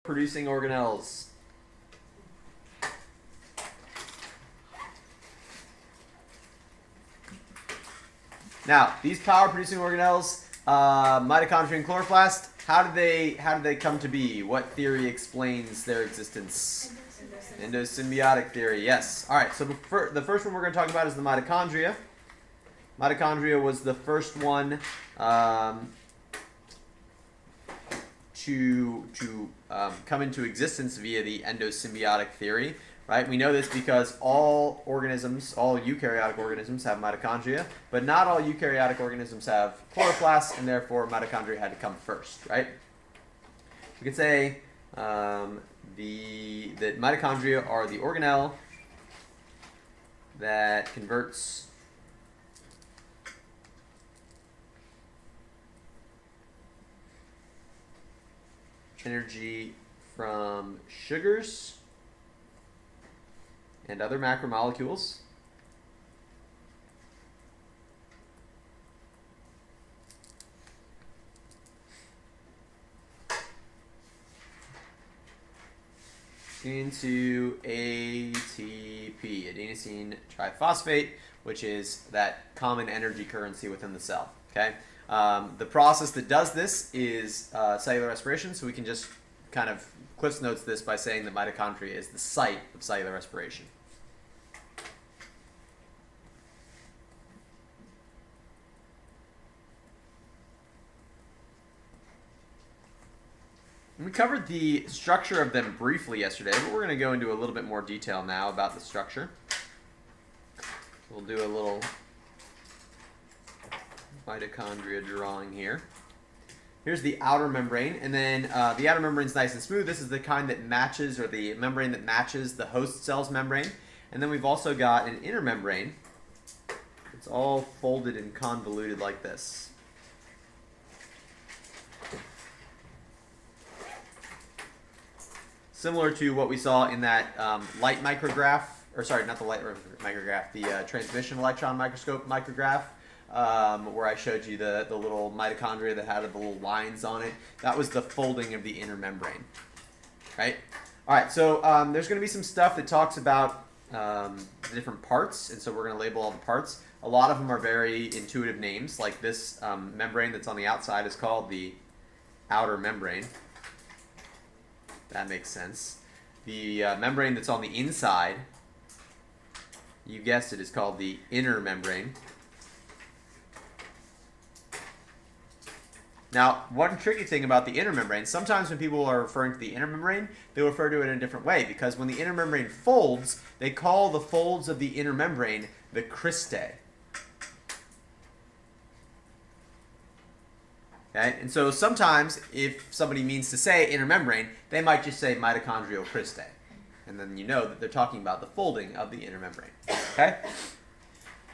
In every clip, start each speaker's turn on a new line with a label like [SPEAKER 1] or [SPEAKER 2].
[SPEAKER 1] producing organelles. Now, these power-producing organelles, mitochondria and chloroplast, how did they come to be? What theory explains their existence? Endosymbiotic theory, yes. All right, so the first one we're going to talk about is the mitochondria. Mitochondria was the first one to come into existence via the endosymbiotic theory. Right? We know this because all organisms, all eukaryotic organisms have mitochondria, but not all eukaryotic organisms have chloroplasts, and therefore mitochondria had to come first, right? We could say that mitochondria are the organelle that converts energy from sugars and other macromolecules into ATP, adenosine triphosphate, which is that common energy currency within the cell. Okay, the process that does this is cellular respiration, so we can just kind of Cliff's notes this by saying that mitochondria is the site of cellular respiration. We covered the structure of them briefly yesterday, but we're going to go into a little bit more detail now about the structure. We'll do a little mitochondria drawing here. Here's the outer membrane, and then the outer membrane is nice and smooth. This is the kind that matches, or the membrane that matches the host cell's membrane. And then we've also got an inner membrane. It's all folded and convoluted like this. Similar to what we saw in that light micrograph, or sorry, not the light micrograph, the transmission electron microscope micrograph, where I showed you the little mitochondria that had the little lines on it. That was the folding of the inner membrane, right? All right, so there's going to be some stuff that talks about the different parts, and so we're going to label all the parts. A lot of them are very intuitive names, like this membrane that's on the outside is called the outer membrane. That makes sense. The membrane that's on the inside, you guessed it, is called the inner membrane. Now, one tricky thing about the inner membrane, sometimes when people are referring to the inner membrane, they refer to it in a different way, because when the inner membrane folds, they call the folds of the inner membrane the cristae. Okay? And so sometimes, if somebody means to say inner membrane, they might just say mitochondrial cristae. And then you know that they're talking about the folding of the inner membrane. Okay?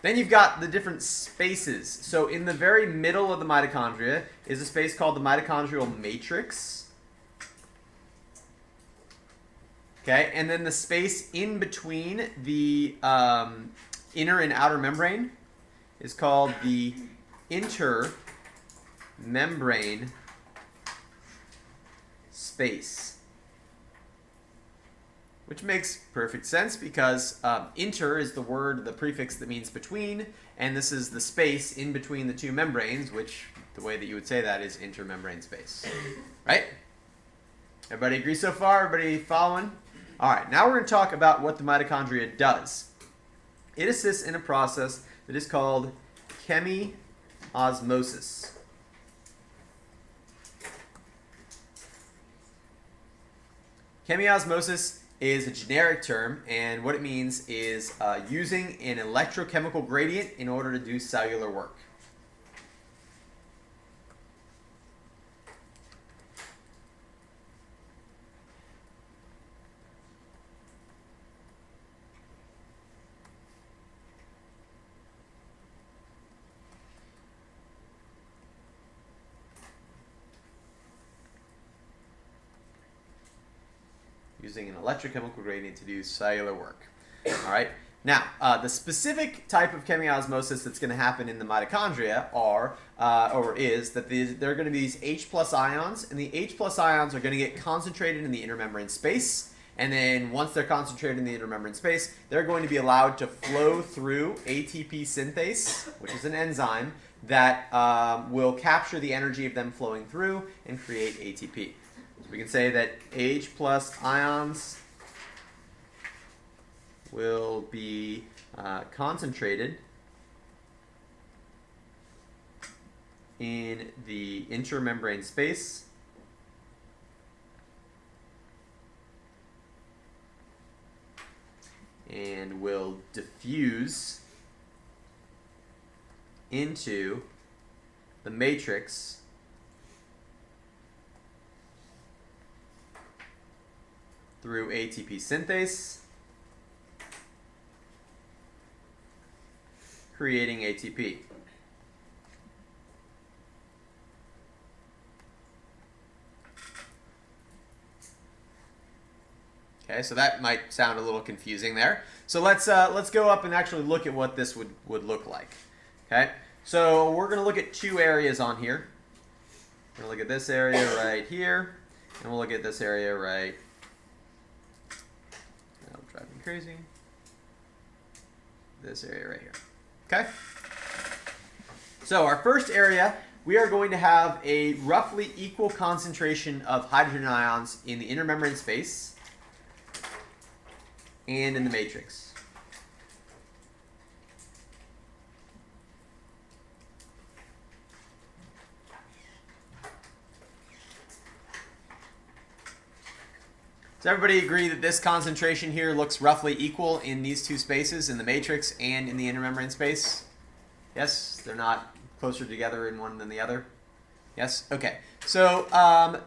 [SPEAKER 1] Then you've got the different spaces. So in the very middle of the mitochondria is a space called the mitochondrial matrix. Okay, and then the space in between the inner and outer membrane is called the intermembrane space. Which makes perfect sense because inter is the word, the prefix that means between, and this is the space in between the two membranes, which the way that you would say that is intermembrane space. Right? Everybody agree so far? Everybody following? All right, now we're going to talk about what the mitochondria does. It assists in a process that is called chemiosmosis. Chemiosmosis is a generic term, and what it means is using an electrochemical gradient in order to do cellular work. Using an electrochemical gradient to do cellular work. All right. Now, the specific type of chemiosmosis that's going to happen in the mitochondria is that there are going to be these H plus ions, and the H plus ions are going to get concentrated in the intermembrane space, and then once they're concentrated in the intermembrane space, they're going to be allowed to flow through ATP synthase, which is an enzyme that will capture the energy of them flowing through and create ATP. So we can say that H plus ions will be concentrated in the intramembrane space and will diffuse into the matrix through ATP synthase, creating ATP. Okay, so that might sound a little confusing there. So let's go up and actually look at what this would look like. Okay, so we're going to look at two areas on here. We're going to look at this area right here, and we'll look at this area right. That'll drive me crazy. This area right here. Okay. So our first area, we are going to have a roughly equal concentration of hydrogen ions in the intermembrane space and in the matrix. Does everybody agree that this concentration here looks roughly equal in these two spaces, in the matrix and in the intermembrane space? Yes? They're not closer together in one than the other? Yes? Okay. So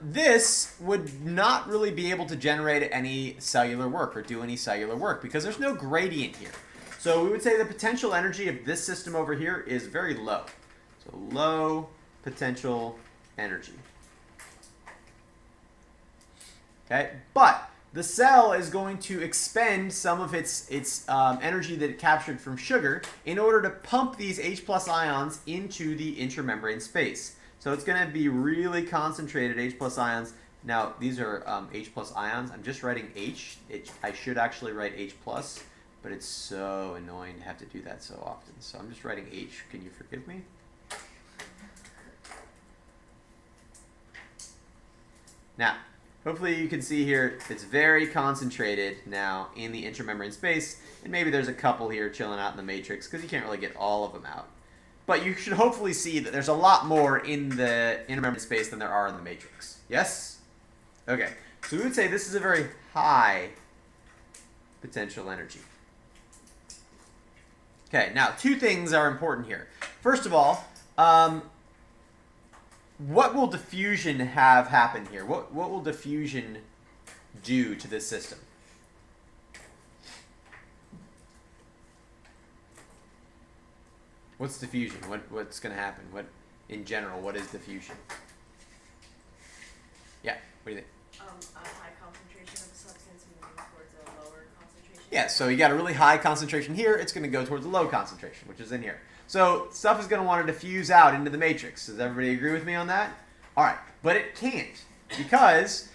[SPEAKER 1] this would not really be able to generate any cellular work or do any cellular work because there's no gradient here. So we would say the potential energy of this system over here is very low. So low potential energy. Okay, but the cell is going to expend some of its energy that it captured from sugar in order to pump these H plus ions into the intramembrane space. So it's going to be really concentrated H plus ions. Now these are H plus ions. I'm just writing H. I should actually write H plus, but it's so annoying to have to do that so often. So I'm just writing H. Can you forgive me? Now, hopefully you can see here it's very concentrated now in the intramembrane space, and maybe there's a couple here chilling out in the matrix because you can't really get all of them out. But you should hopefully see that there's a lot more in the intermembrane space than there are in the matrix. Yes? Okay, so we would say this is a very high potential energy. Okay, now two things are important here. First of all, what will diffusion have happen here? What will diffusion do to this system? What's diffusion? What's going to happen? What, in general, what is diffusion? Yeah, what do you think?
[SPEAKER 2] A high concentration of a substance moving towards a lower concentration.
[SPEAKER 1] Yeah, so you got a really high concentration here. It's going to go towards a low concentration, which is in here. So stuff is going to want to diffuse out into the matrix. Does everybody agree with me on that? All right, but it can't because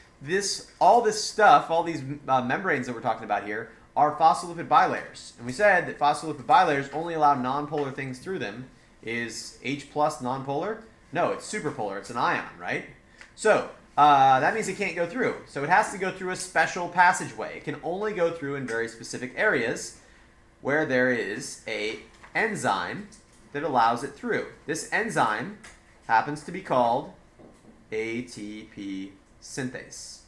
[SPEAKER 1] all this stuff, all these membranes that we're talking about here are phospholipid bilayers. And we said that phospholipid bilayers only allow nonpolar things through them. Is H plus nonpolar? No, it's superpolar. It's an ion, right? So that means it can't go through. So it has to go through a special passageway. It can only go through in very specific areas where there is a enzyme that allows it through. This enzyme happens to be called ATP synthase.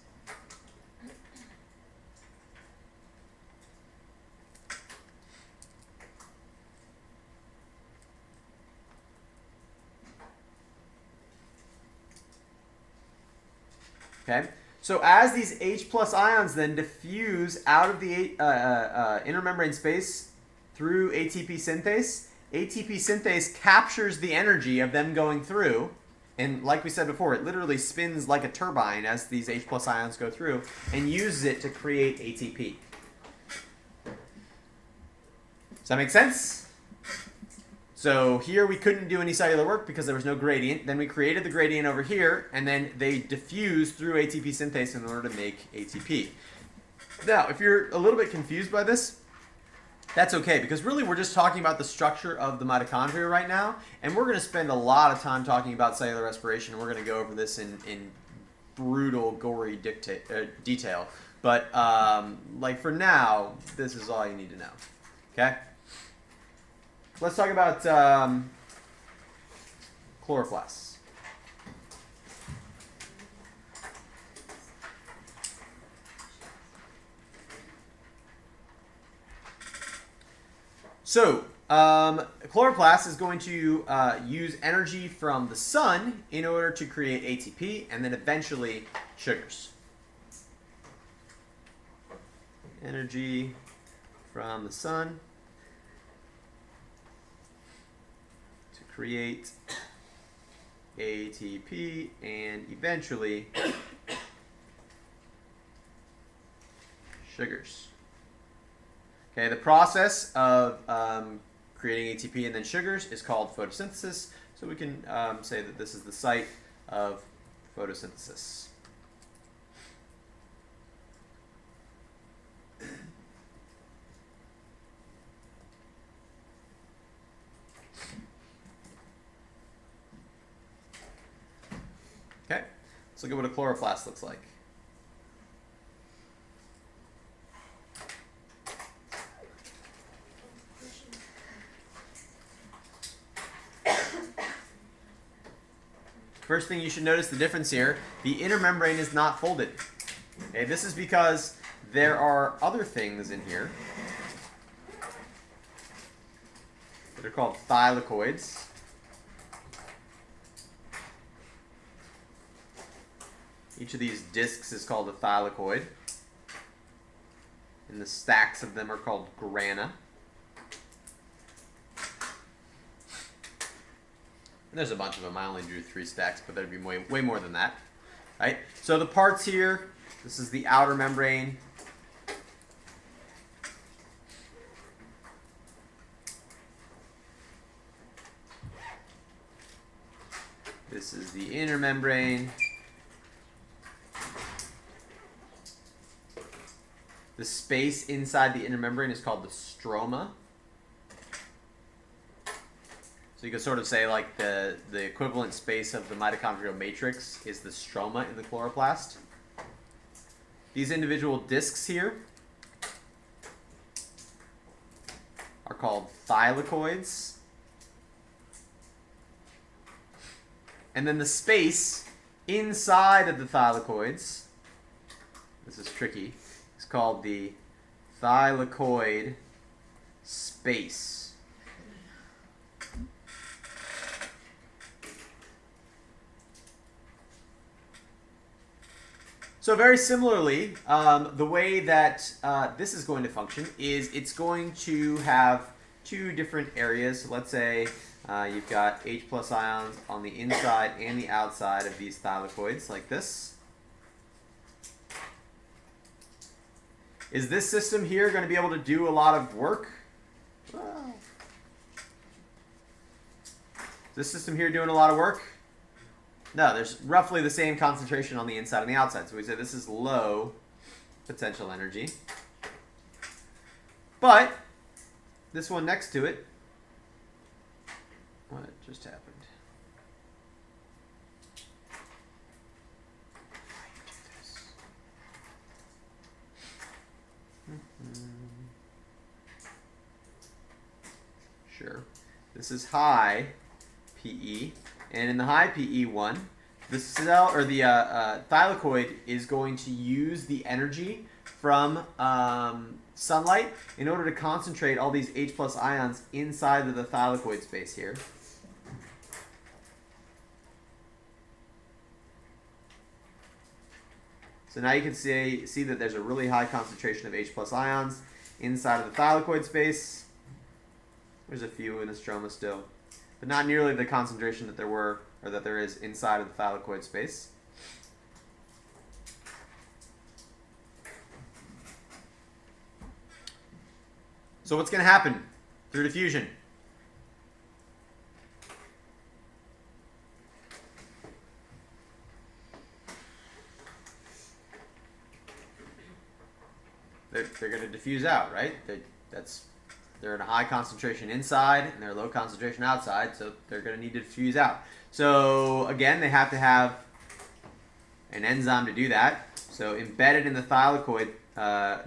[SPEAKER 1] Okay, so as these H plus ions then diffuse out of the intermembrane space through ATP synthase captures the energy of them going through, and like we said before, it literally spins like a turbine as these H plus ions go through and uses it to create ATP. that make sense? So here we couldn't do any cellular work because there was no gradient. Then we created the gradient over here, and then they diffused through ATP synthase in order to make ATP. Now, if you're a little bit confused by this, that's okay, because really we're just talking about the structure of the mitochondria right now, and we're going to spend a lot of time talking about cellular respiration, and we're going to go over this in brutal, gory detail. But like for now, this is all you need to know. Okay? Let's talk about chloroplasts. So, chloroplast is going to use energy from the sun in order to create ATP and then eventually sugars. Energy from the sun to create ATP and eventually sugars. Okay, the process of creating ATP and then sugars is called photosynthesis. So we can say that this is the site of photosynthesis. Okay, let's look at what a chloroplast looks like. First thing you should notice the difference here, the inner membrane is not folded. Okay, this is because there are other things in here that are called thylakoids. Each of these discs is called a thylakoid, and the stacks of them are called grana. And there's a bunch of them. I only drew 3 stacks, but there'd be way more than that. Right? So the parts here, this is the outer membrane. This is the inner membrane. The space inside the inner membrane is called the stroma. So you could sort of say like the equivalent space of the mitochondrial matrix is the stroma in the chloroplast. These individual discs here are called thylakoids. And then the space inside of the thylakoids, this is tricky, is called the thylakoid space. So very similarly, the way that this is going to function is it's going to have 2 different areas. So let's say you've got H+ ions on the inside and the outside of these thylakoids, like this. Is this system here going to be able to do a lot of work? Well, is this system here doing a lot of work? No, there's roughly the same concentration on the inside and the outside. So we say this is low potential energy. But this one next to it, what just happened? Sure. This is high PE. And in the high PE one, the cell or the thylakoid is going to use the energy from sunlight in order to concentrate all these H+ ions inside of the thylakoid space here. So now you can see that there's a really high concentration of H+ ions inside of the thylakoid space. There's a few in the stroma still, but not nearly the concentration that there is inside of the thylakoid space. So what's going to happen? Through diffusion. They're going to diffuse out, right? They're in a high concentration inside and they're a low concentration outside, so they're going to need to diffuse out. So again, they have to have an enzyme to do that. So embedded in the thylakoid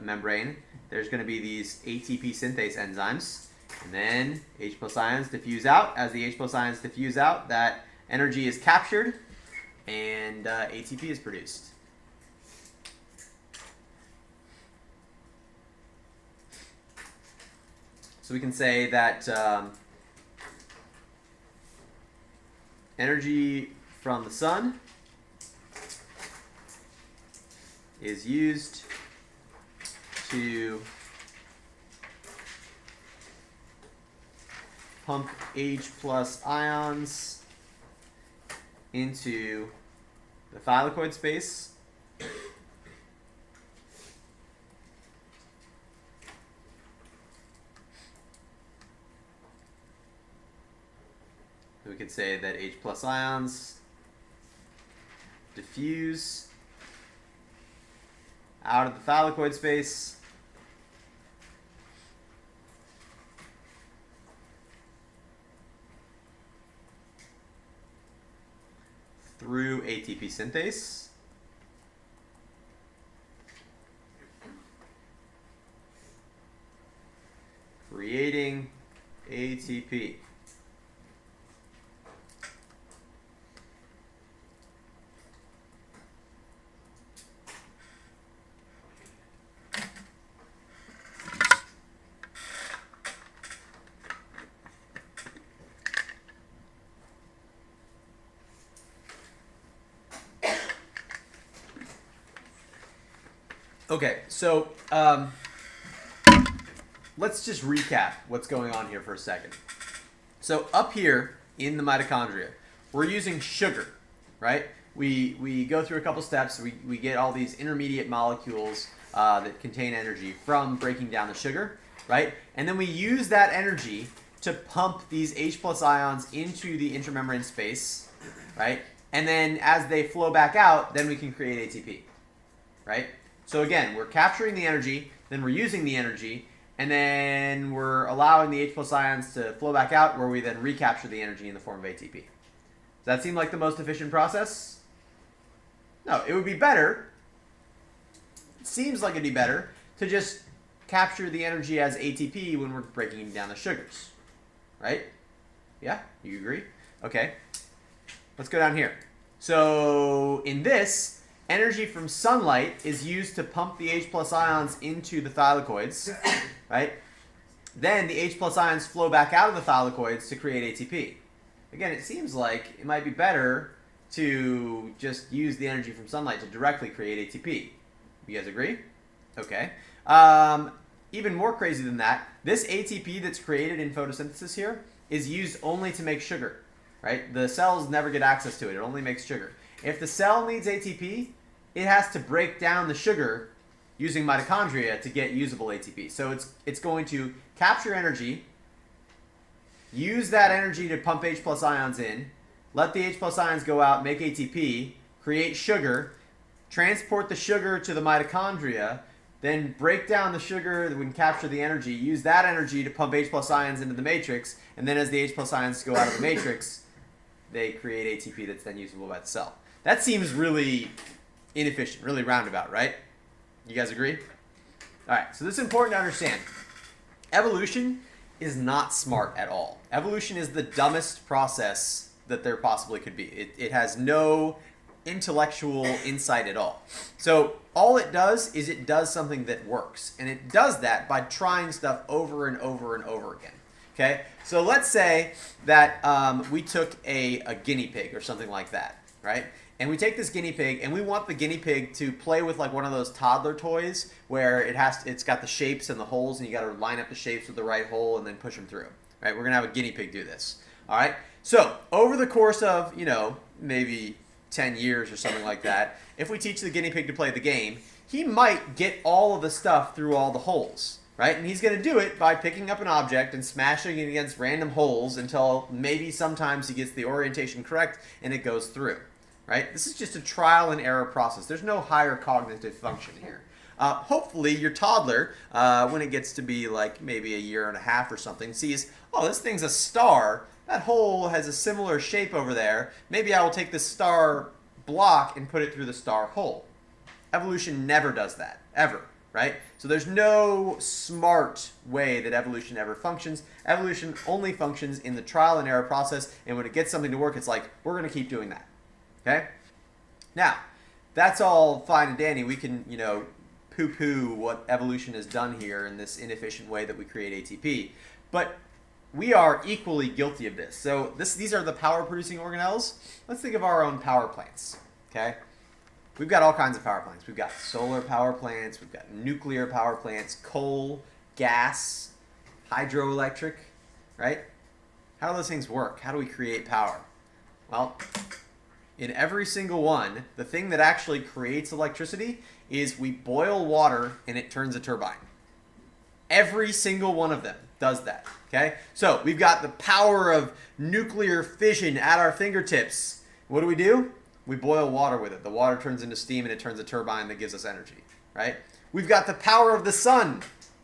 [SPEAKER 1] membrane, there's going to be these ATP synthase enzymes, and then H plus ions diffuse out. As the H plus ions diffuse out, that energy is captured and ATP is produced. So we can say that energy from the sun is used to pump H plus ions into the thylakoid space. We could say that H plus ions diffuse out of the thylakoid space through ATP synthase. Creating ATP. Okay, so let's just recap what's going on here for a second. So up here in the mitochondria, we're using sugar, right? We go through a couple steps. We get all these intermediate molecules that contain energy from breaking down the sugar, right? And then we use that energy to pump these H plus ions into the intramembrane space, right? And then as they flow back out, then we can create ATP, right? So again, we're capturing the energy, then we're using the energy, and then we're allowing the H plus ions to flow back out, where we then recapture the energy in the form of ATP. Does that seem like the most efficient process? No, it would be better. It seems like it'd be better to just capture the energy as ATP when we're breaking down the sugars, right? Yeah, you agree? Okay, let's go down here. So in this, energy from sunlight is used to pump the H plus ions into the thylakoids, right? Then the H plus ions flow back out of the thylakoids to create ATP. Again, it seems like it might be better to just use the energy from sunlight to directly create ATP. You guys agree? Okay. Even more crazy than that, this ATP that's created in photosynthesis here is used only to make sugar, right? The cells never get access to it. It only makes sugar. If the cell needs ATP, it has to break down the sugar using mitochondria to get usable ATP. So it's going to capture energy, use that energy to pump H plus ions in, let the H plus ions go out, make ATP, create sugar, transport the sugar to the mitochondria, then break down the sugar that we can capture the energy, use that energy to pump H plus ions into the matrix, and then as the H plus ions go out of the matrix, they create ATP that's then usable by the cell. That seems really inefficient, really roundabout, right? You guys agree? All right, so this is important to understand. Evolution is not smart at all. Evolution is the dumbest process that there possibly could be. It has no intellectual insight at all. So all it does is it does something that works. And it does that by trying stuff over and over and over again. Okay? So let's say that we took a guinea pig or something like that, right? And we take this guinea pig and we want the guinea pig to play with like one of those toddler toys where it's got the shapes and the holes and you got to line up the shapes with the right hole and then push them through. Right? We're going to have a guinea pig do this. All right? So over the course of, maybe 10 years or something like that, if we teach the guinea pig to play the game, he might get all of the stuff through all the holes, right? And he's going to do it by picking up an object and smashing it against random holes until maybe sometimes he gets the orientation correct and it goes through, right? This is just a trial and error process. There's no higher cognitive function here. Hopefully your toddler, when it gets to be like maybe a year and a half or something, sees, oh, this thing's a star. That hole has a similar shape over there. Maybe I will take this star block and put it through the star hole. Evolution never does that, ever, right? So there's no smart way that evolution ever functions. Evolution only functions in the trial and error process, and when it gets something to work, it's like, we're going to keep doing that, okay? Now, that's all fine and dandy. We can, poo-poo what evolution has done here in this inefficient way that we create ATP. But we are equally guilty of this. So these are the power-producing organelles. Let's think of our own power plants, okay? We've got all kinds of power plants. We've got solar power plants. We've got nuclear power plants, coal, gas, hydroelectric, right? How do those things work? How do we create power? Well, in every single one, the thing that actually creates electricity is we boil water and it turns a turbine. Every single one of them does that, okay? So we've got the power of nuclear fission at our fingertips. What do? We boil water with it. The water turns into steam and it turns a turbine that gives us energy, right? We've got the power of the sun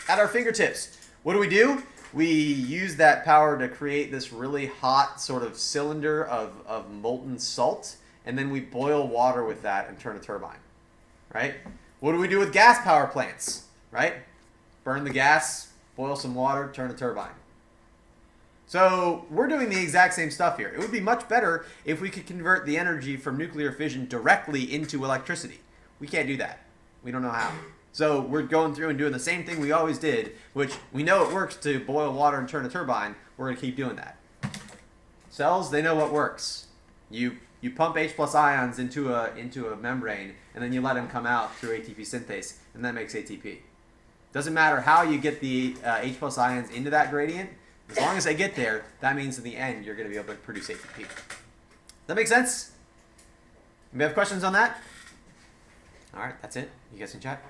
[SPEAKER 1] at our fingertips. What do? We use that power to create this really hot sort of cylinder of molten salt, and then we boil water with that and turn a turbine, right? What do we do with gas power plants, right? Burn the gas, boil some water, turn a turbine. So we're doing the exact same stuff here. It would be much better if we could convert the energy from nuclear fission directly into electricity. We can't do that. We don't know how. So we're going through and doing the same thing we always did, which we know it works to boil water and turn a turbine. We're going to keep doing that. Cells, they know what works. You pump H plus ions into a membrane, and then you let them come out through ATP synthase, and that makes ATP. Doesn't matter how you get the H plus ions into that gradient. As long as they get there, that means in the end you're going to be able to produce ATP. That make sense? Anybody have questions on that? All right, that's it. You guys can chat.